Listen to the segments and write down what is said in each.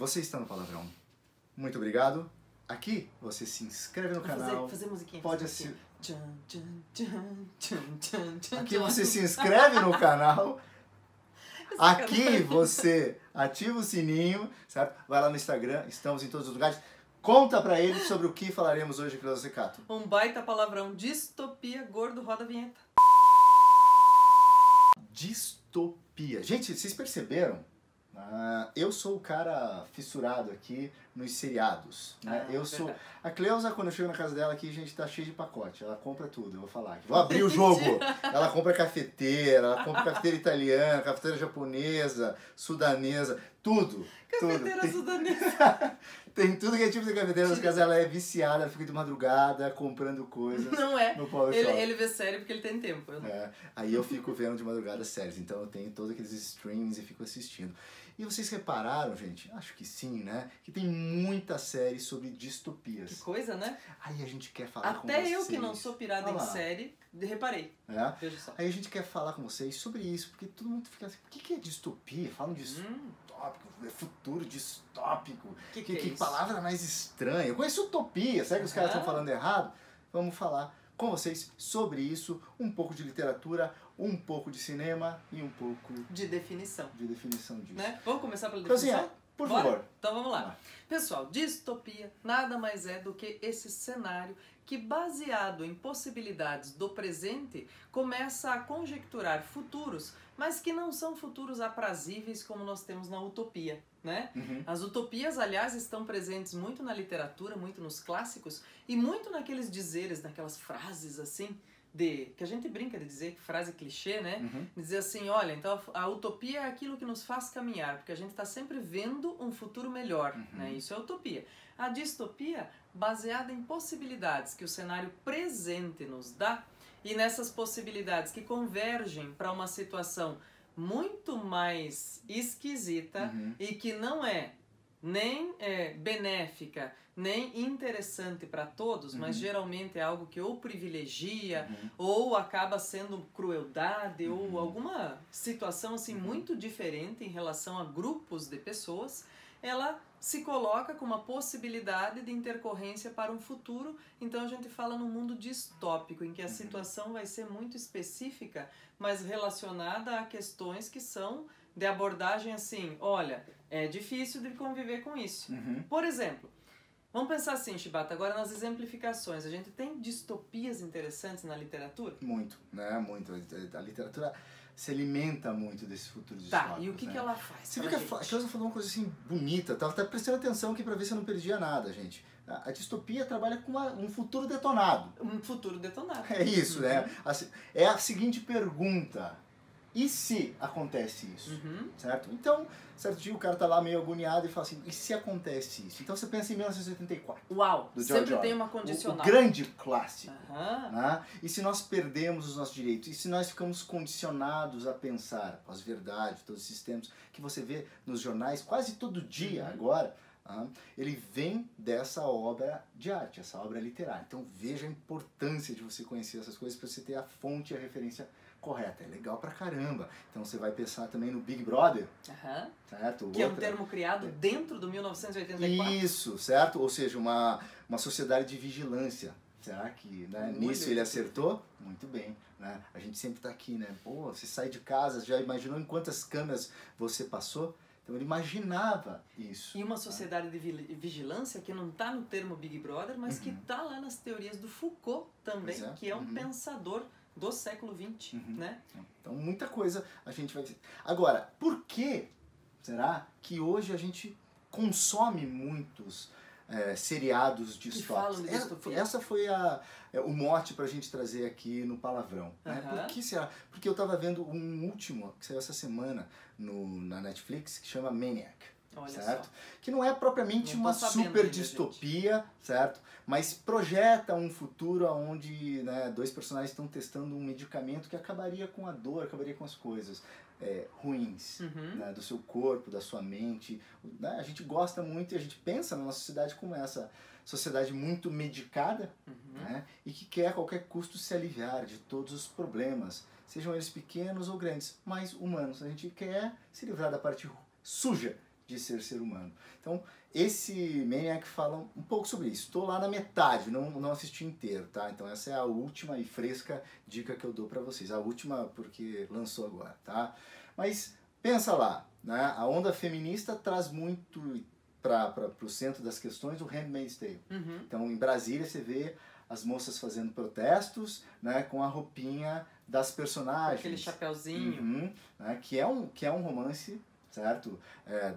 Você está no Palavrão. Muito obrigado. Aqui você se inscreve no canal. Fazer musiquinha. Pode assistir. Aqui Aqui você se inscreve no canal. Aqui você ativa o sininho, certo? Vai lá no Instagram, estamos em todos os lugares. Conta pra eles sobre o que falaremos hoje, Cleusa Secato. Um baita palavrão. Distopia, gordo, roda a vinheta. Distopia. Gente, vocês perceberam? Eu sou o cara fissurado aqui nos seriados, né? Eu sou... Verdade. A Cleusa, quando eu chego na casa dela aqui, a gente tá cheio de pacote. Ela compra tudo, eu vou falar aqui. Vou abrir o jogo. Ela compra cafeteira, ela compra cafeteira italiana, cafeteira japonesa, sudanesa, tudo. Cafeteira tudo. sudanesa. Tem tudo que é tipo de cafeteira. Nas casas ela é viciada, ela fica de madrugada comprando coisas. Não é. No Power Ele, Shop. ele vê série porque ele tem tempo. Eu não. Aí eu fico vendo de madrugada séries, então eu tenho todos aqueles streams e fico assistindo. E vocês repararam, gente? Acho que sim, né? Que tem muita série sobre distopias. Que coisa, né? Aí a gente quer falar com vocês. Até eu que não sou pirada Olha em lá. série, reparei. Veja só. Aí a gente quer falar com vocês sobre isso, porque todo mundo fica assim, o que é distopia? Falam distópico, é futuro distópico. Que é Que isso? palavra mais estranha. Eu conheço utopia, será que os caras estão falando errado? Vamos falar com vocês sobre isso, um pouco de literatura, um pouco de cinema e um pouco De definição. de definição disso. Né? Vamos começar pela Cleusinha, definição? por Bora? favor. Então vamos lá. Vamos lá. Pessoal, distopia nada mais é do que esse cenário que, baseado em possibilidades do presente, começa a conjecturar futuros, mas que não são futuros aprazíveis como nós temos na utopia, né? As utopias, aliás, estão presentes muito na literatura, muito nos clássicos e muito naqueles dizeres, naquelas frases assim, que a gente brinca de dizer, frase clichê, né? Dizer assim, olha, então a utopia é aquilo que nos faz caminhar, porque a gente está sempre vendo um futuro melhor, né? Isso é utopia. A distopia, baseada em possibilidades que o cenário presente nos dá, e nessas possibilidades que convergem para uma situação muito mais esquisita e que não é nem benéfica, nem interessante para todos, mas geralmente é algo que ou privilegia, ou acaba sendo crueldade, ou alguma situação assim muito diferente em relação a grupos de pessoas, ela se coloca com uma possibilidade de intercorrência para um futuro. Então a gente fala num mundo distópico, em que a situação vai ser muito específica, mas relacionada a questões que são de abordagem assim, olha, é difícil de conviver com isso. Por exemplo, vamos pensar assim, Shibata, agora nas exemplificações. A gente tem distopias interessantes na literatura? Muito, né? Muito. A literatura se alimenta muito desses futuros Tá, distópicos, e o que, né? que ela faz? Você viu que a Cleusa falou uma coisa assim bonita, tava até prestando atenção aqui pra ver se eu não perdia nada, gente. A distopia trabalha com um futuro detonado. Um futuro detonado. É isso, né? É a seguinte pergunta: e se acontece isso? Certo? Então, certo dia o cara tá lá meio agoniado e fala assim: e se acontece isso? Então você pensa em 1984. Uau, do sempre George tem Orwell. uma condicional. O grande clássico. Aham. Né? E se nós perdemos os nossos direitos? E se nós ficamos condicionados a pensar as verdades, todos esses sistemas que você vê nos jornais quase todo dia agora, ele vem dessa obra de arte, essa obra literária. Então veja a importância de você conhecer essas coisas para você ter a fonte e a referência correta. É legal pra caramba. Então você vai pensar também no Big Brother, certo? Que é um termo criado dentro do 1984. Isso, certo? Ou seja, uma sociedade de vigilância. Será que nisso ele acertou? Muito bem. Né? A gente sempre está aqui, né? Pô, você sai de casa, já imaginou em quantas câmeras você passou? Então ele imaginava isso. E uma sociedade de vigilância que não está no termo Big Brother, mas que está lá nas teorias do Foucault também, que é um pensador do século XX, né? Então muita coisa a gente vai ver. Agora, por que será que hoje a gente consome muitos seriados distópicos? Essa foi o mote pra gente trazer aqui no Palavrão. Né? Por que será? Porque eu tava vendo um último que saiu essa semana na Netflix que chama Maniac. Olha certo? só. Que não é propriamente Não uma tô sabendo super ainda, distopia, certo? Mas projeta um futuro onde dois personagens estão testando um medicamento que acabaria com a dor, acabaria com as coisas ruins do seu corpo, da sua mente. Né? A gente gosta muito e a gente pensa na nossa sociedade como essa sociedade muito medicada, né? E que quer a qualquer custo se aliviar de todos os problemas, sejam eles pequenos ou grandes, mas humanos. A gente quer se livrar da parte suja de ser humano. Então, esse Maniac fala um pouco sobre isso. Estou lá na metade, não assisti inteiro, tá? Então essa é a última e fresca dica que eu dou para vocês. A última porque lançou agora, tá? Mas pensa lá, né? A onda feminista traz muito para o centro das questões o Handmaid's Tale. Uhum. Então, em Brasília, você vê as moças fazendo protestos, né, com a roupinha das personagens. Aquele chapeuzinho. Uhum, né, que é um romance, certo?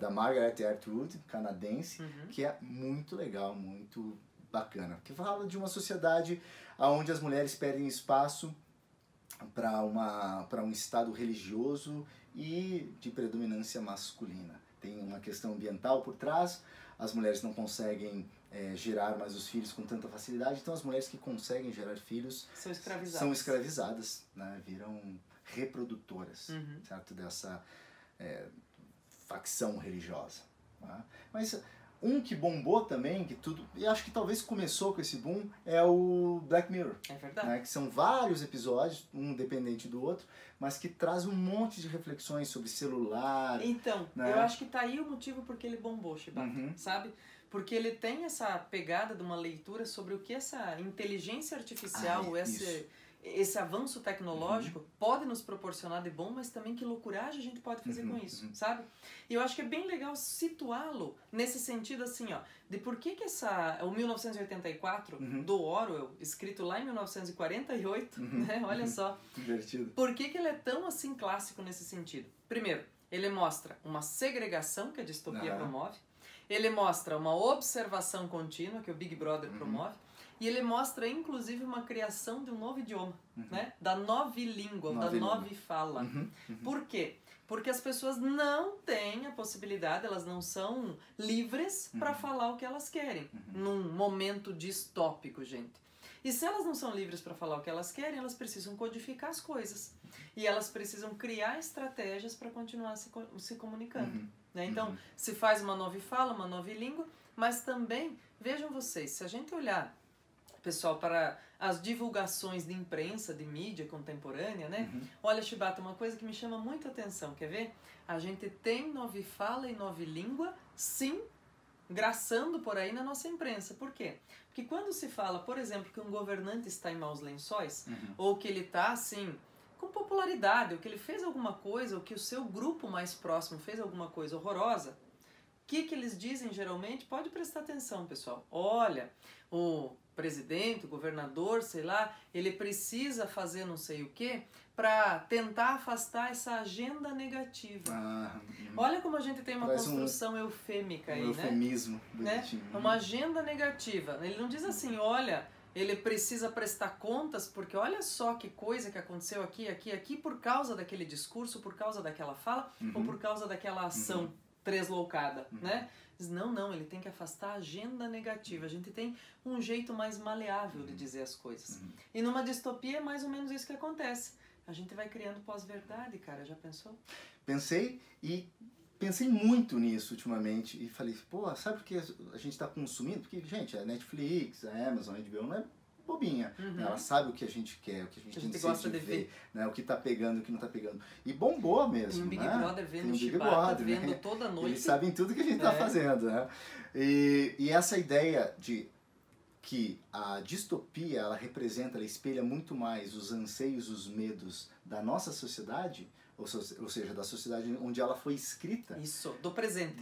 Da Margaret Atwood, canadense, que é muito legal, muito bacana. Que fala de uma sociedade onde as mulheres perdem espaço para um estado religioso e de predominância masculina. Tem uma questão ambiental por trás, as mulheres não conseguem gerar mais os filhos com tanta facilidade, então as mulheres que conseguem gerar filhos são escravizadas, né? Viram reprodutoras, certo? Dessa facção religiosa. Tá? Mas um que bombou também, e acho que talvez começou com esse boom, é o Black Mirror. É verdade. Né? Que são vários episódios, um dependente do outro, mas que traz um monte de reflexões sobre celular. Então, né? eu acho que tá aí o motivo porque ele bombou, Chibata, sabe? Porque ele tem essa pegada de uma leitura sobre o que essa inteligência artificial, esse avanço tecnológico pode nos proporcionar de bom, mas também que loucuragem a gente pode fazer com isso, sabe? E eu acho que é bem legal situá-lo nesse sentido assim, ó, de por que o 1984 do Orwell, escrito lá em 1948, né? Olha só. Divertido. Por que ele é tão assim clássico nesse sentido? Primeiro, ele mostra uma segregação que a distopia promove. Ele mostra uma observação contínua que o Big Brother promove. E ele mostra, inclusive, uma criação de um novo idioma, né? Da novilíngua, da novifala. Por quê? Porque as pessoas não têm a possibilidade, elas não são livres para falar o que elas querem, num momento distópico, gente. E se elas não são livres para falar o que elas querem, elas precisam codificar as coisas. E elas precisam criar estratégias para continuar se comunicando. Né? Então, se faz uma novifala, uma novilíngua, mas também, vejam vocês, se a gente olhar, pessoal, para as divulgações de imprensa, de mídia contemporânea, né? Olha, Chibata, uma coisa que me chama muita atenção, quer ver? A gente tem novifala e novilíngua, sim, graçando por aí na nossa imprensa. Por quê? Porque quando se fala, por exemplo, que um governante está em maus lençóis, ou que ele está, assim, com popularidade, ou que ele fez alguma coisa, ou que o seu grupo mais próximo fez alguma coisa horrorosa, o que eles dizem geralmente? Pode prestar atenção, pessoal. Olha, o presidente, o governador, sei lá, ele precisa fazer não sei o quê para tentar afastar essa agenda negativa. Olha como a gente tem uma construção eufêmica aí, eufemismo, né? Uma agenda negativa. Ele não diz assim, olha, ele precisa prestar contas porque olha só que coisa que aconteceu aqui por causa daquele discurso, por causa daquela fala ou por causa daquela ação tresloucada, né? Não, ele tem que afastar a agenda negativa. A gente tem um jeito mais maleável de dizer as coisas. E numa distopia é mais ou menos isso que acontece. A gente vai criando pós-verdade, cara. Já pensou? Pensei muito nisso ultimamente e falei, pô, sabe por que a gente está consumindo? Porque, gente, a Netflix, a Amazon, a HBO não é bobinha. Ela sabe o que a gente quer, o que a gente gosta de ver, né? O que tá pegando, o que não tá pegando. E bombou mesmo, tem um Big né? Brother vendo o Chibata, vendo toda noite. Eles sabem tudo que a gente tá fazendo, né? E essa ideia de que a distopia, ela representa, ela espelha muito mais os anseios, os medos da nossa sociedade, ou seja, da sociedade onde ela foi escrita. Isso, do presente.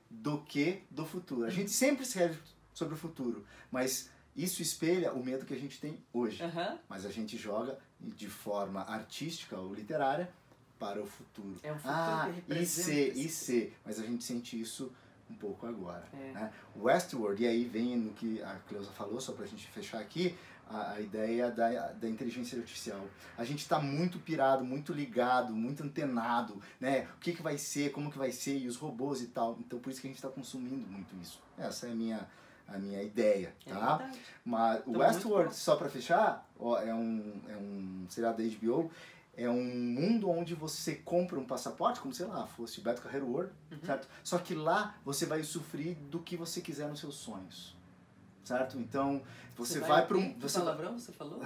Do que do futuro. A gente sempre escreve sobre o futuro, mas isso espelha o medo que a gente tem hoje. Mas a gente joga de forma artística ou literária para o futuro. É um futuro que representa. Mas a gente sente isso um pouco agora. Né? Westworld, e aí vem no que a Cleusa falou, só pra gente fechar aqui, a ideia da inteligência artificial. A gente está muito pirado, muito ligado, muito antenado, né? O que vai ser, como que vai ser, e os robôs e tal. Então por isso que a gente está consumindo muito isso. Essa é a minha ideia, tá? Mas o Westworld, só para fechar, é um seriado da HBO, é um mundo onde você compra um passaporte, como sei lá, fosse Beto Carreiro World, certo? Só que lá você vai usufruir do que você quiser nos seus sonhos, certo? Então você vai para um... palavrão você falou?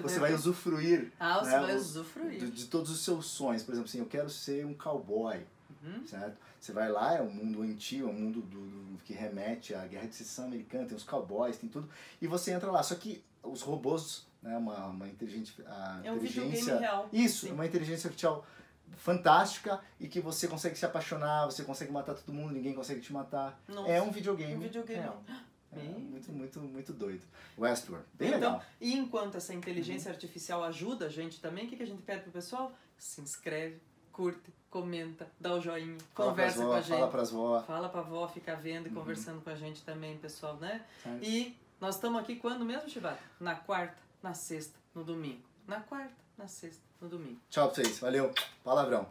Você vai usufruir. Você vai usufruir de todos os seus sonhos. Por exemplo, assim, eu quero ser um cowboy. certo? Você vai lá, é um mundo antigo, é um mundo que remete à Guerra de Secessão Americana, tem os cowboys, tem tudo, e você entra lá. Só que os robôs, né, uma inteligência... É um videogame real. Isso, Sim. uma inteligência artificial fantástica e que você consegue se apaixonar, você consegue matar todo mundo, ninguém consegue te matar. Nossa, é um videogame. Um videogame. real. Muito doido. Westworld, bem legal. E enquanto essa inteligência artificial ajuda a gente também, o que a gente pede pro pessoal? Se inscreve, curte, comenta, dá o joinha, conversa com a gente. Fala pras vó. Fala pra vó, fica vendo e conversando com a gente também, pessoal, né? Certo. E nós estamos aqui quando mesmo, Chibata? Na quarta, na sexta, no domingo. Na quarta, na sexta, no domingo. Tchau pra vocês, valeu, palavrão.